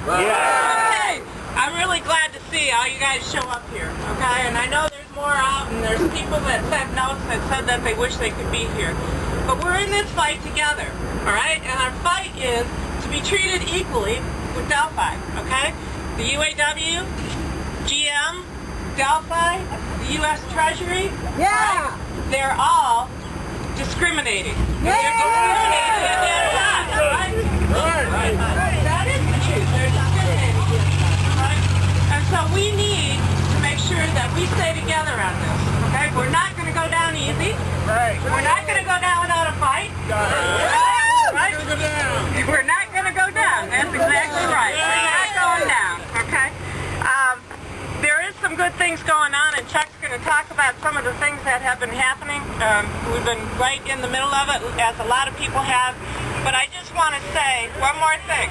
Okay. I'm really glad to see all you guys show up here, okay? And I know there's more out, and there's people that sent notes that said that they wish they could be here. But we're in this fight together, all right? And our fight is to be treated equally with Delphi, okay? The UAW, GM, Delphi, the U.S. Treasury, right? They're all discriminating. They're discriminating and they're not, right? That is the truth. They're discriminating against us, right? And so we need to make sure that we stay together on this, okay? We're not going to go down easy. We're not going to go down without a fight. Right? We're not going to go down. That's exactly right. We're not going down, okay? There is some good things going on, and Chuck's going to talk about some of the things that have been happening. We've been right in the middle of it, as a lot of people have. But I just want to say one more thing.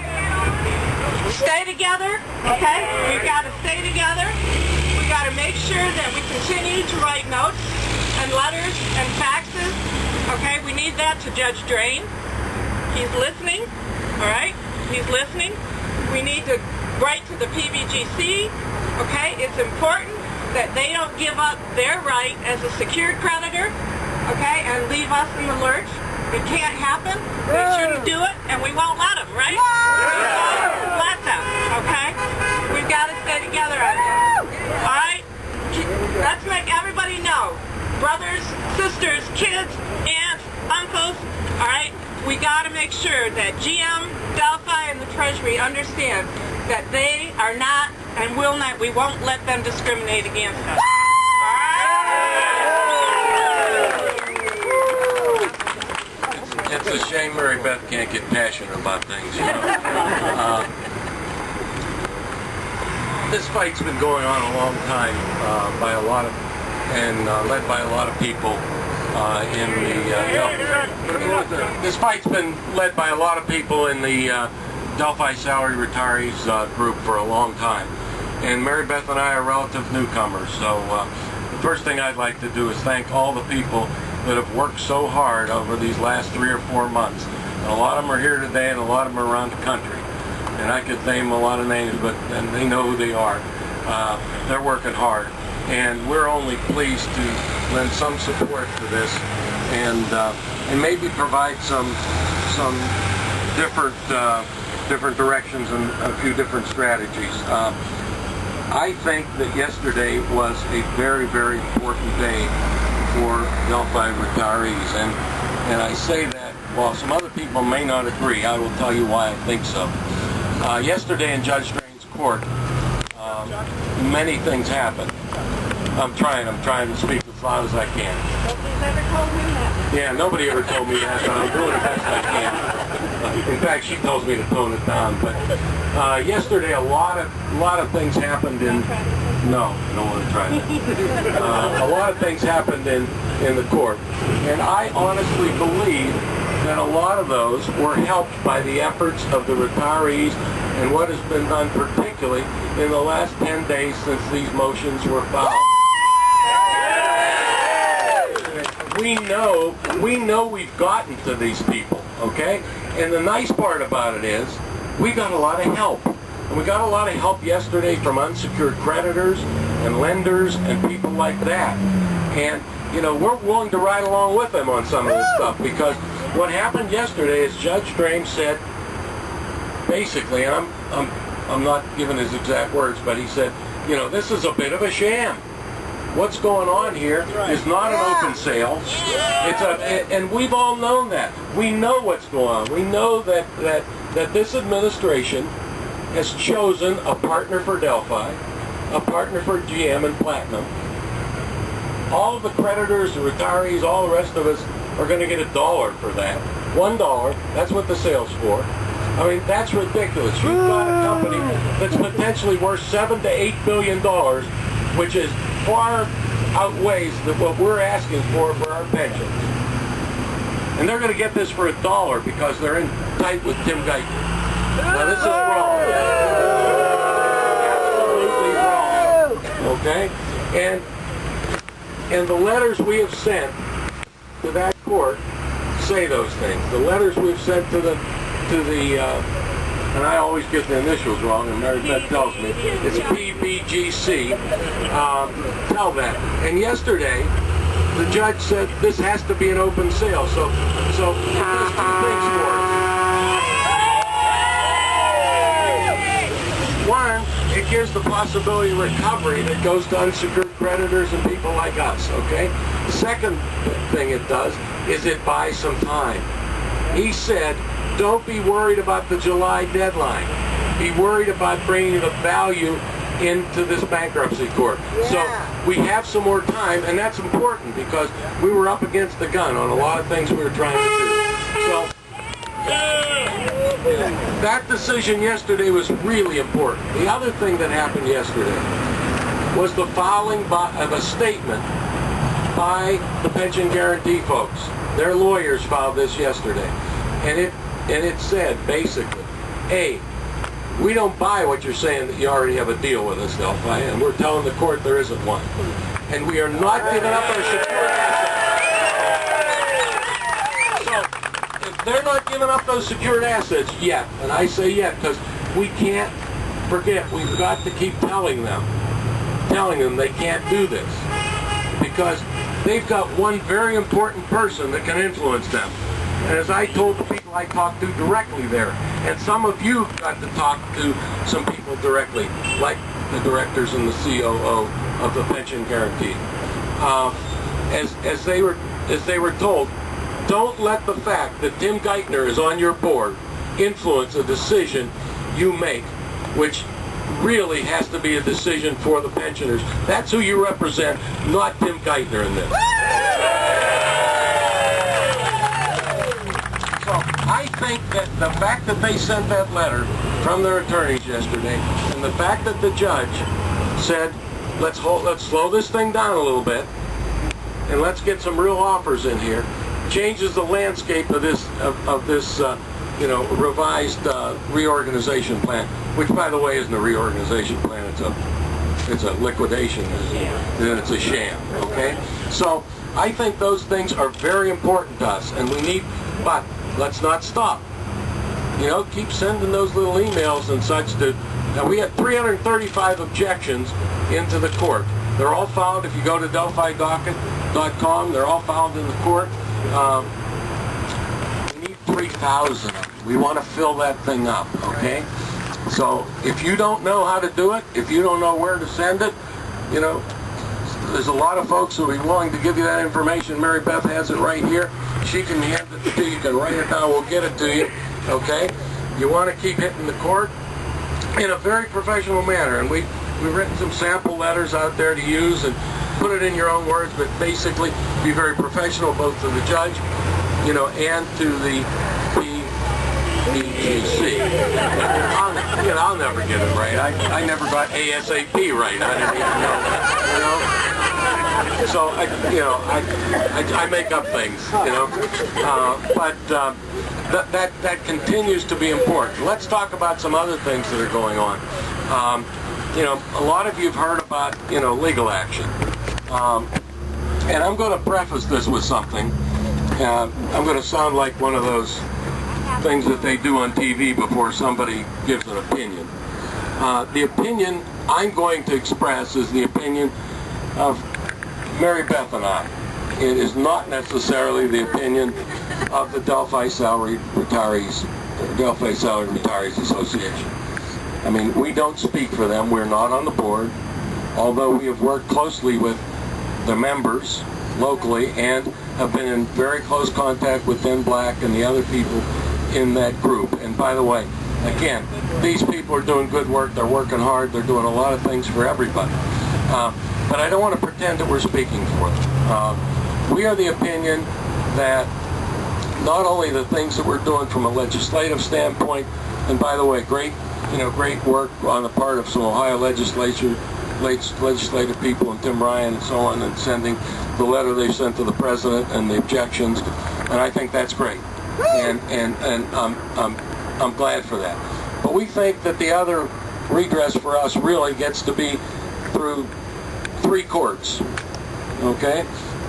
Stay together, okay? We've got to stay together. We've got to make sure that we continue to write notes and letters and faxes, okay? We need that to Judge Drain. He's listening, all right? He's listening. We need to write to the PBGC. Okay, it's important that they don't give up their right as a secured creditor, okay, and leave us in the lurch. It can't happen. They shouldn't do it, and we won't let them, right? We won't let them, okay? We've got to stay together on this. All right? Let's make everybody know. Brothers, sisters, kids, aunts, uncles, all right? We got to make sure that GM, Delphi, and the Treasury understand that they are not and will not, we won't let them discriminate against us. It's a shame Mary Beth can't get passionate about things, you know. This fight's been going on a long time by a lot of, and led by a lot of people in the, this fight's been led by a lot of people in the Delphi Salary Retirees group for a long time. And Mary Beth and I are relative newcomers, so the first thing I'd like to do is thank all the people that have worked so hard over these last 3 or 4 months. And a lot of them are here today, and a lot of them are around the country. And I could name a lot of names, but and they know who they are. They're working hard, and we're only pleased to lend some support to this, and maybe provide some different directions and a few different strategies. I think that yesterday was a very, very important day for Delphi retirees, and I say that while some other people may not agree, I will tell you why I think so. Yesterday in Judge Drain's court, many things happened. I'm trying to speak as loud as I can. Nobody's ever told him that. Yeah, nobody ever told me that, but I'm doing the best I can. In fact, she tells me to tone it down. But yesterday, a lot of things happened in. No, I don't want to try that. A lot of things happened in the court, and I honestly believe that a lot of those were helped by the efforts of the retirees and what has been done, particularly in the last 10 days since these motions were filed. We know we've gotten to these people, okay? And the nice part about it is we got a lot of help. And we got a lot of help yesterday from unsecured creditors and lenders and people like that. And, you know, we're willing to ride along with them on some of this stuff, because what happened yesterday is Judge Drain said, basically, and I'm not giving his exact words, but he said, you know, this is a bit of a sham. What's going on here is not an open sale. It's and we've all known that. We know what's going on. We know that this administration has chosen a partner for Delphi, a partner for GM and Platinum. All of the creditors, the retirees, all the rest of us are going to get $1 for that. $1, that's what the sale's for. I mean, that's ridiculous. You've got a company that's potentially worth $7 to $8 billion, which is far outweighs what we're asking for our pensions. And they're going to get this for $1 because they're in tight with Tim Guyton. Now, this is wrong. Absolutely wrong. Okay? And the letters we have sent to that court say those things. The letters we've sent to the and I always get the initials wrong, and Mary Beth tells me, it's PBGC, tell that. And yesterday, the judge said this has to be an open sale, so it does two things for us. One, it gives the possibility of recovery that goes to unsecured creditors and people like us, okay? The second thing it does is it buys some time. He said, don't be worried about the July deadline. Be worried about bringing the value into this bankruptcy court. Yeah. So we have some more time, and that's important because we were up against the gun on a lot of things we were trying to do. So that decision yesterday was really important. The other thing that happened yesterday was the filing of a statement by the pension guarantee folks. Their lawyers filed this yesterday, and it said basically, A, we don't buy what you're saying that you already have a deal with us, Delphi, and we're telling the court there isn't one. And we are not giving up our secured assets. So, if they're not giving up those secured assets yet, and I say yet because we can't forget, we've got to keep telling them they can't do this. Because they've got one very important person that can influence them. And as I told the people I talked to directly there, and some of you got to talk to some people directly, like the directors and the COO of the pension guarantee, as they were told, don't let the fact that Tim Geithner is on your board influence a decision you make, which really has to be a decision for the pensioners. That's who you represent, not Tim Geithner in this. I think that the fact that they sent that letter from their attorneys yesterday, and the fact that the judge said, let's slow this thing down a little bit, and let's get some real offers in here, changes the landscape of this revised reorganization plan, which, by the way, isn't a reorganization plan. It's a liquidation, and it's a sham. Okay, so I think those things are very important to us, and we need, but let's not stop. Keep sending those little emails and such to. Now, we had 335 objections into the court. They're all filed. If you go to delphidocket.com, they're all filed in the court. We need 3,000 of them. We want to fill that thing up, okay? So if you don't know how to do it, if you don't know where to send it, there's a lot of folks who will be willing to give you that information. Mary Beth has it right here. She can hand it to you. You can write it down. We'll get it to you, okay? You want to keep hitting the court in a very professional manner, and we've written some sample letters out there to use and put it in your own words, but basically be very professional, both to the judge, and to the PBGC. I'll never get it right. I never got ASAP right. I didn't even know that, So I make up things, but that continues to be important. Let's talk about some other things that are going on. A lot of you have heard about legal action, and I'm going to preface this with something. I'm going to sound like one of those things that they do on TV before somebody gives an opinion. The opinion I'm going to express is the opinion of Mary Beth and I. It is not necessarily the opinion of the Delphi Salary Retirees Association. I mean, we don't speak for them. We're not on the board, although we have worked closely with the members locally and have been in very close contact with Ben Black and the other people in that group. And by the way, again, these people are doing good work. They're working hard. They're doing a lot of things for everybody. But I don't want to pretend that we're speaking for them. We are the opinion that not only the things that we're doing from a legislative standpoint, and by the way, great work on the part of some Ohio legislative people and Tim Ryan and so on, and sending the letter they sent to the president and the objections, and I think that's great, and I'm glad for that. But we think that the other redress for us really gets to be through three courts. Okay,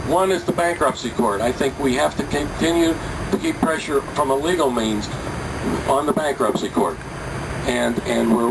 one is the bankruptcy court. I think we have to continue to keep pressure from a legal means on the bankruptcy court. and we're